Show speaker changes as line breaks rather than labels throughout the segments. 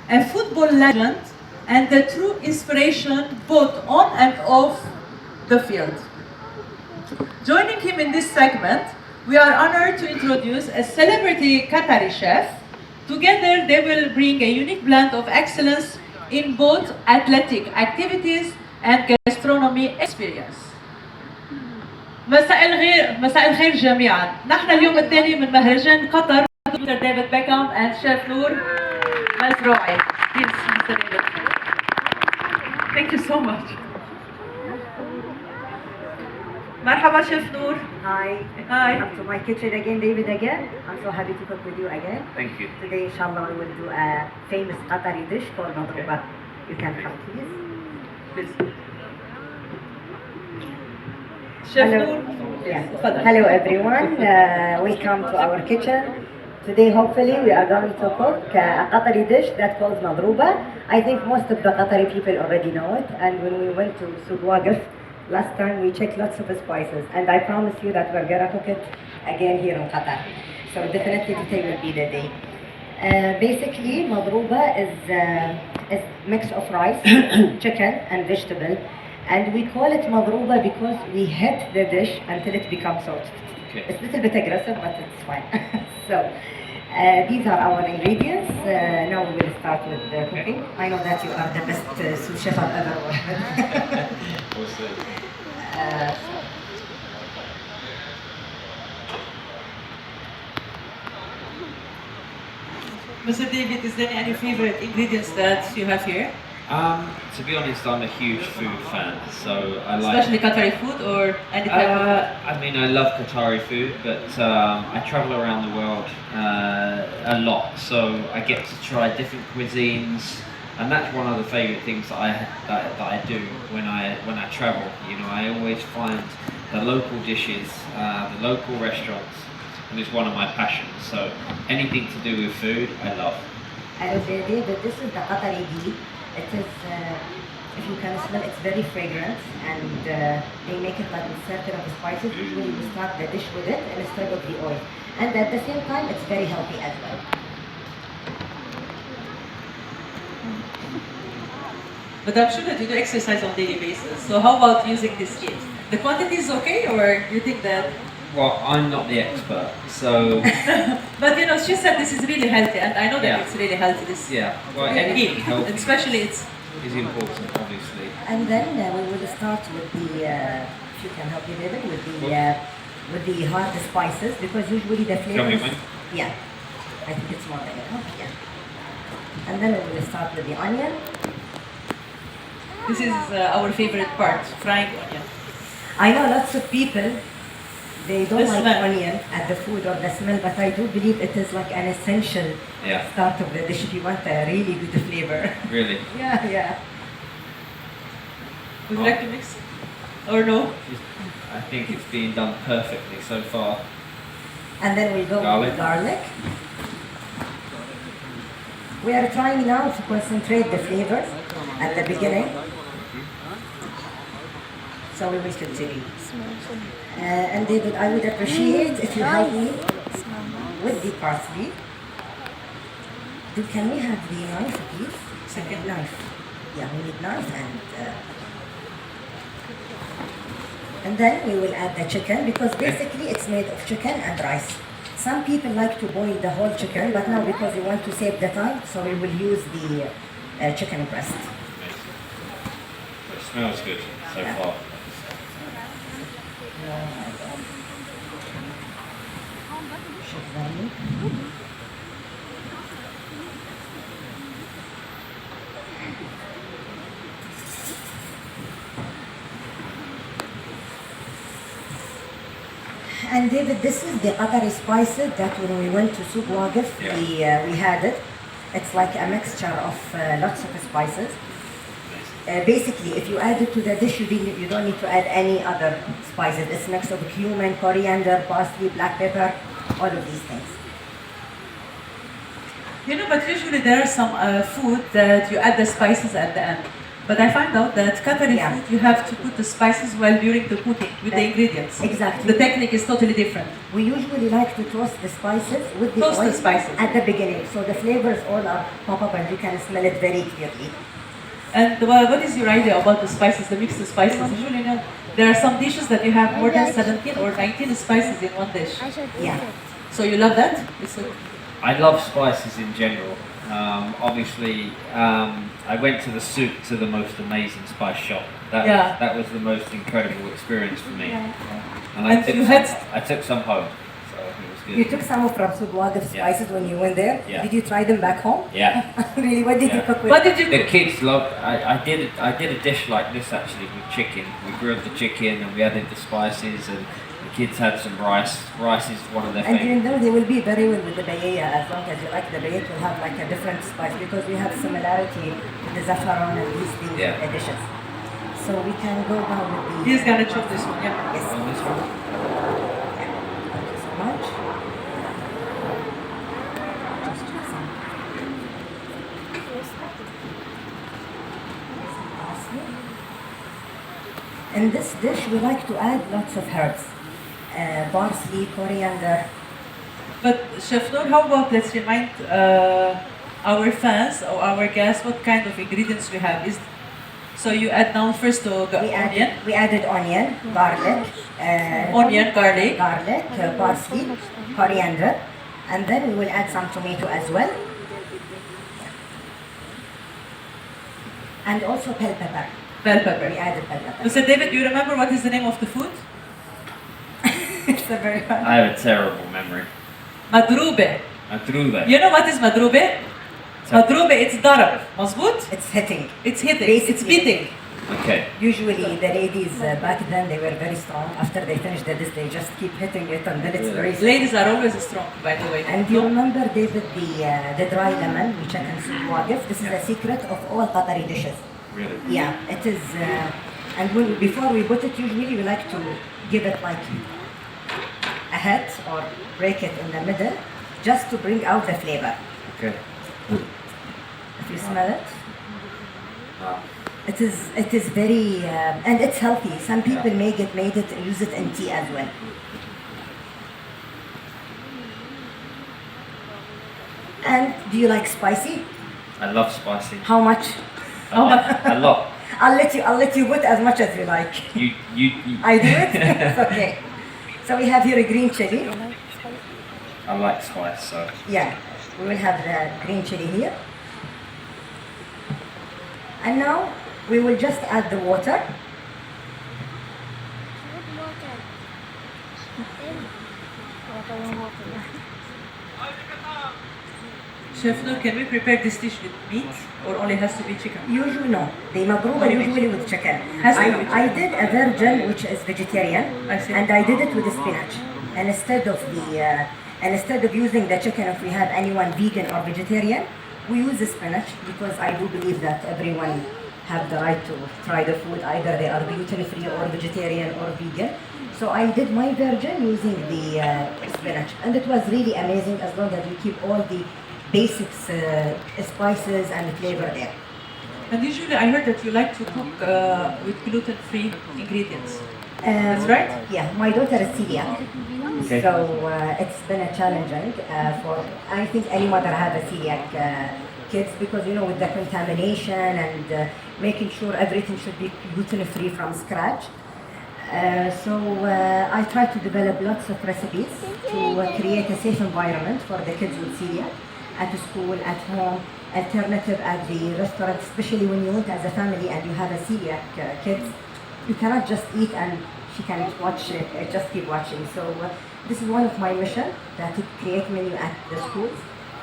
a football legend, and a true inspiration both on and off the field. Joining him in this segment, we are honored to introduce a celebrity Qatari chef. Together, they will bring a unique blend of excellence in both athletic activities and gastronomy experience. مساء الخير جميعا. نحن اليوم الثاني من مهرجان قطر دكتور ديفيد بيكهام and شيف نور مزروعي. Please, Mr. David. Thank you so much. مرحبا شيف نور.
Hi.
Hi.
Welcome to my kitchen again, David again. I'm so happy to cook with you again.
Thank you.
Today, inshallah, we will do a famous Qatari dish called madrouba. You can come, please.
Please. Chef
Hello.
Noor.
Yeah.
تفضل.
Hello, everyone. Welcome to our kitchen. Today, hopefully, we are going to cook a Qatari dish that's called madrouba. I think most of the Qatari people already know it. And when we went to Souk Waqif last time, we checked lots of spices. And I promise you that we're gonna cook it again here in Qatar. So definitely today will be the day. Basically, madrouba is a mix of rice, chicken, and vegetable. And we call it madrouba because we hit the dish until it becomes soft.
Okay.
It's a little bit aggressive, but it's fine. So, these are our ingredients. Now we will start with the cooking. I know that you are the best sous chef I've ever worked with.
Mr. David, is there any favorite ingredients that you have here?
To be honest, I'm a huge food fan, so I like.
Especially Qatari food or any type of food?
I mean, I love Qatari food, but I travel around the world a lot, so I get to try different cuisines, and that's one of the favorite things that I do when I travel. You know, I always find the local dishes, the local restaurants, and it's one of my passions. So anything to do with food, I love.
And David, this is the Qatari ghee. It is, if you can smell, it's very fragrant, and they make it like with certain of the spices. Usually we start the dish with it instead of the oil. And at the same time, it's very healthy as well.
But I'm sure that you do exercise on a daily basis. So how about using this kit? The quantity is okay, or you think that?
Well, I'm not the expert, so
But you know, she said this is really healthy, and I know that
Yeah.
it's really healthy. This
yeah. Well,
ghee,
anything healthy
especially it's.
is important, obviously.
And then we will start with the, if you can help me, David, with the hard spices, because usually the
Tell me
flavors.
when.
Yeah, I think it's more than enough. Yeah. And then we will start with the onion.
This is our favorite part, frying onion.
I know lots of people, they don't
The
like
smell.
onion at the food or the smell, but I do believe it is like an essential
Yeah.
start of the dish if you want a really good flavor.
Really.
Yeah.
Would you like to mix? Or no?
I think it's being done perfectly so far.
And then we'll go
Garlic.
with garlic. We are trying now to concentrate the flavors at the beginning. So we will continue. And David, I would appreciate if you help me with the parsley. Can we have the knife, please? Second knife. Yeah, we need knife and then we will add the chicken because basically it's made of chicken and rice. Some people like to boil the whole chicken, but now because we want to save the time, so we will use the chicken breast.
It smells good so
Yeah.
far.
Shukran. And David, this is the Qatari spices that when we went to Souk Waqif, we had it. It's like a mixture of lots of spices. Basically, if you add it to the dish, you don't need to add any other spices. It's a mix of cumin, coriander, parsley, black pepper, all of these things.
You know, but usually there are some food that you add the spices at the end. But I find out that Qatari
Yeah.
food, you have to put the spices while during the cooking with the ingredients.
Exactly.
The technique is totally different.
We usually like to toast the spices with the
Toast the
oil
spices.
at the beginning, so the flavors all are pop up and you can smell it very clearly.
And what is your idea about the spices, the mixed spices? Usually, there are some dishes that you have more than 17 or 19 spices in one dish.
Yeah.
So you love that?
I love spices in general. Obviously, I went to the souk to the most amazing spice shop. That was the most incredible experience for me. And I took some home, so it was good.
You took some from Sugwad spices when you went there.
Yeah.
Did you try them back home?
Yeah.
Really? What did you
Yeah.
cook with?
What did you
The
cook?
kids loved. I did a dish like this actually with chicken. We grilled the chicken and we added the spices, and the kids had some rice. Rice is one of their
And even
favorites.
though they will be very well with the bayaya, as long as you like the bayaya, it will have like a different spice because we have similarity with the zaffaron and these things dishes. So we can go now with the.
He's gonna chop this one, yeah.
Yes.
On this one.
Thank you so much. Just do some. Parsley. In this dish, we like to add lots of herbs. Parsley, coriander.
But Chef Noor, how about let's remind our fans or our guests what kind of ingredients we have. So you add now first the onion.
We added onion, garlic,
Onion, garlic.
parsley, coriander, and then we will add some tomato as well. And also bell pepper.
Bell pepper.
We added bell pepper.
Mr. David, do you remember what is the name of the food?
It's a very hard.
I have a terrible memory.
Madroube.
Madroube.
You know what is madroube? Madroube, it's darab. مظبوط?
It's hitting.
It's hitting. It's
Basically.
beating.
Okay.
Usually the ladies back then they were very strong. After they finish the dish, they just keep hitting it and then it's very strong.
Ladies are always strong, by the way.
And you remember, David, the dry lemon, which I can see wagif? This is the secret of all Qatari dishes.
Really.
Yeah, it is. And before we put it, usually we like to give it like a head or break it in the middle, just to bring out the flavor.
Okay.
If you smell it,
Wow.
it is very and it's healthy. Some people use it in tea as well. And do you like spicy?
I love spicy.
How much?
A lot.
I'll let you put as much as you like.
You
I do it? Okay. So we have here a green chili.
I like spice, so
Yeah, we will have the green chili here. And now we will just add the water.
Chef Noor, can we prepare this dish with meat or only has to be chicken?
Usually no, the magruba usually with chicken.
Has to be with
I
chicken.
did a virgin which is vegetarian,
I see.
and I did it with the spinach. And instead of using the chicken, if we have anyone vegan or vegetarian, we use the spinach because I do believe that everyone have the right to try the food, either they are gluten-free or vegetarian or vegan. So I did my virgin using the spinach, and it was really amazing as long as you keep all the basics, spices and flavor there.
And usually I heard that you like to cook with gluten-free ingredients.
That's
right?
Yeah, my daughter is celiac,
Okay.
so it's been a challenging for I think any mother have a celiac kids because with the contamination and making sure everything should be gluten-free from scratch. So I try to develop lots of recipes to create a safe environment for the kids with celiac at school, at home, alternative at the restaurant, especially when you went as a family and you have a celiac kids. You cannot just eat and she can watch it, just keep watching. So this is one of my mission, that to create menu at the schools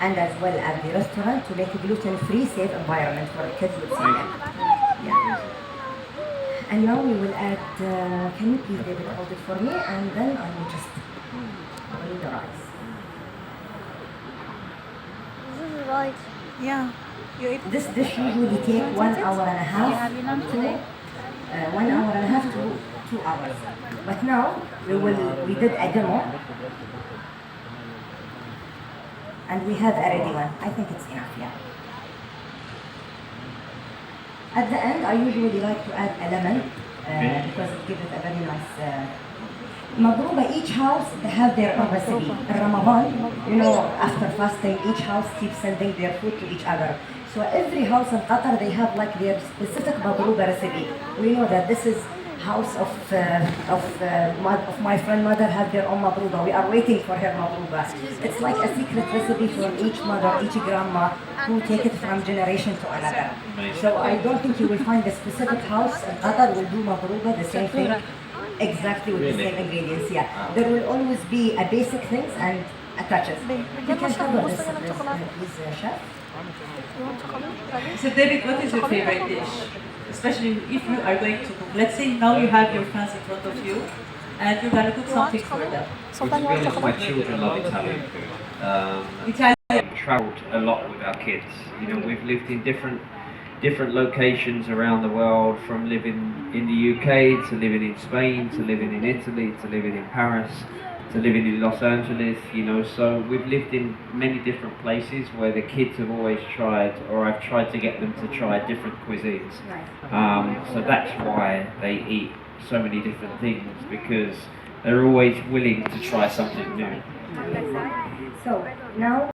and as well at the restaurant to make a gluten-free, safe environment for kids with celiac. Yeah. And now we will add, can you please David hold it for me, and then I will just boil the rice.
This is right.
Yeah. You able
This dish usually take 1 hour and a half
have you none today?
1 hour and a half to 2 hours. But now we did a demo, and we have a ready one. I think it's enough, yeah. At the end, I usually like to add alamin
Okay.
because it gives it a very nice. Madruba, each house they have their own recipe. In Ramadan, after fasting, each house keeps sending their food to each other. So every house in Qatar, they have like their specific madruba recipe. We know that this is house of my friend mother have their own madruba. We are waiting for her madruba. It's like a secret recipe from each mother, each grandma, who take it from generation to another. So I don't think you will find a specific house in Qatar will do madruba the same thing exactly with the
Really?
same ingredients. Yeah, there will always be a basic things and a touches. You can cover this, please, chef.
You want chocolate?
So David, what is your favorite dish? Especially if you are going to cook. Let's say now you have your friends in front of you and you're gonna cook
You want
something for
chocolate?
them.
Well,
Sultan,
to
you
be
want
honest, my
chocolate?
children love Italian food.
Italian.
Travelled a lot with our kids. We've lived in different locations around the world, from living in the UK to living in Spain to living in Italy to living in Paris to living in Los Angeles. So we've lived in many different places where the kids have always tried, or I've tried to get them to try different cuisines. So that's why they eat so many different things, because they're always willing to try something new.
So now